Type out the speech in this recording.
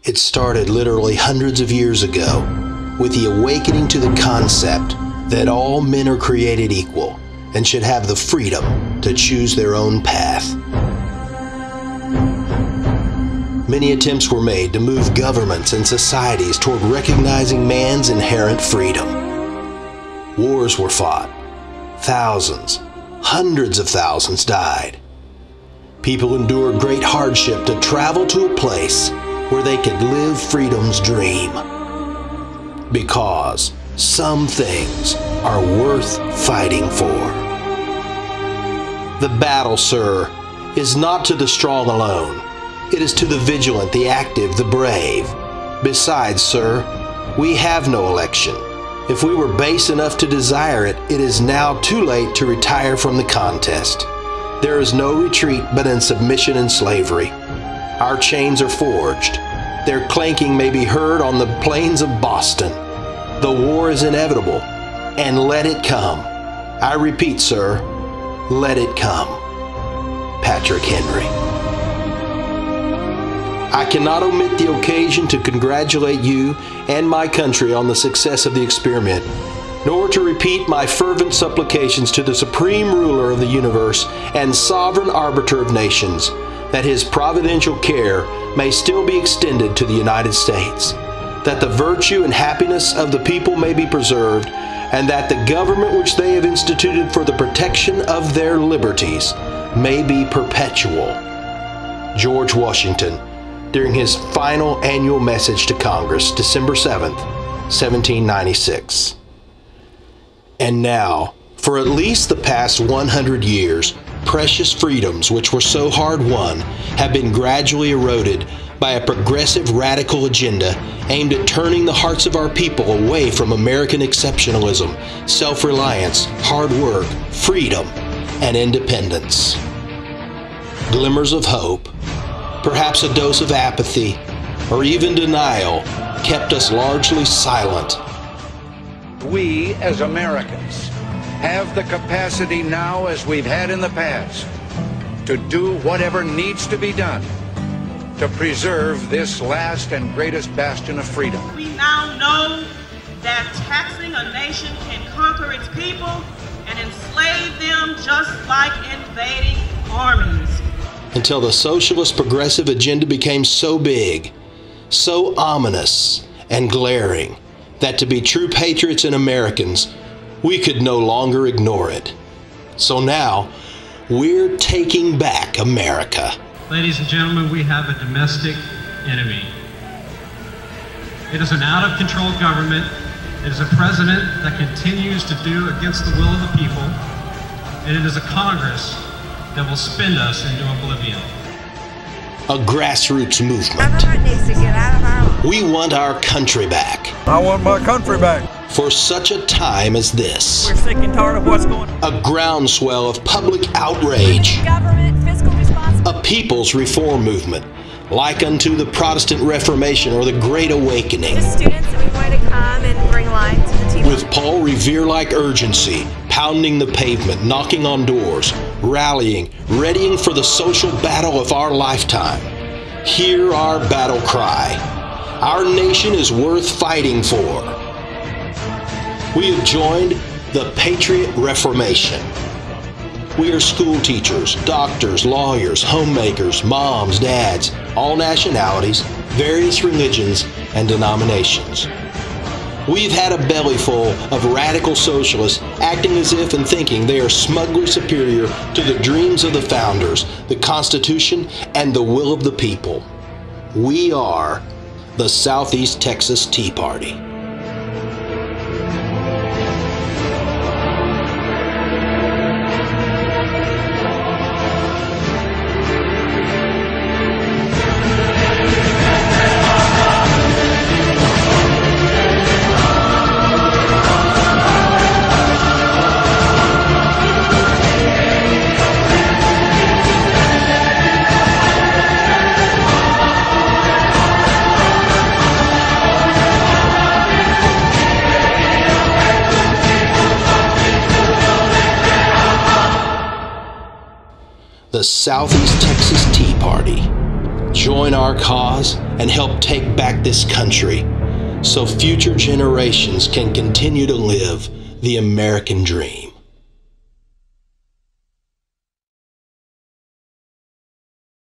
It started literally hundreds of years ago with the awakening to the concept that all men are created equal and should have the freedom to choose their own path. Many attempts were made to move governments and societies toward recognizing man's inherent freedom. Wars were fought. Thousands, hundreds of thousands died. People endured great hardship to travel to a place where they could live freedom's dream. Because some things are worth fighting for. The battle, sir, is not to the strong alone. It is to the vigilant, the active, the brave. Besides, sir, we have no election. If we were base enough to desire it, it is now too late to retire from the contest. There is no retreat but in submission and slavery. Our chains are forged. Their clanking may be heard on the plains of Boston. The war is inevitable, and let it come. I repeat, sir, let it come. Patrick Henry. I cannot omit the occasion to congratulate you and my country on the success of the experiment, nor to repeat my fervent supplications to the supreme ruler of the universe and sovereign arbiter of nations, that his providential care may still be extended to the United States, that the virtue and happiness of the people may be preserved, and that the government which they have instituted for the protection of their liberties may be perpetual. George Washington, during his final annual message to Congress, December 7th, 1796. And now, for at least the past 100 years, precious freedoms which were so hard won have been gradually eroded by a progressive radical agenda aimed at turning the hearts of our people away from American exceptionalism, self-reliance, hard work, freedom, and independence. Glimmers of hope, perhaps a dose of apathy, or even denial, kept us largely silent. We, as Americans, have the capacity now, as we've had in the past, to do whatever needs to be done to preserve this last and greatest bastion of freedom. We now know that taxing a nation can conquer its people and enslave them just like invading armies. Until the socialist progressive agenda became so big, so ominous and glaring, that to be true patriots and Americans, we could no longer ignore it. So now, we're taking back America. Ladies and gentlemen, we have a domestic enemy. It is an out-of-control government. It is a president that continues to do against the will of the people. And it is a Congress that will spin us into oblivion. A grassroots movement. Government needs to get out of our lives. We want our country back. I want my country back. For such a time as this. We're sick and tired of what's going on. A groundswell of public outrage. Government, fiscal responsibility. A people's reform movement, like unto the Protestant Reformation or the Great Awakening. The students that we want to come and bring light to the teachers. With Paul Revere-like urgency, pounding the pavement, knocking on doors, rallying, readying for the social battle of our lifetime. Hear our battle cry. Our nation is worth fighting for. We have joined the Patriot Reformation. We are school teachers, doctors, lawyers, homemakers, moms, dads, all nationalities, various religions, and denominations. We've had a bellyful of radical socialists acting as if and thinking they are smugly superior to the dreams of the founders, the Constitution, and the will of the people. We are the Southeast Texas Tea Party. The Southeast Texas Tea Party. Join our cause and help take back this country so future generations can continue to live the American dream.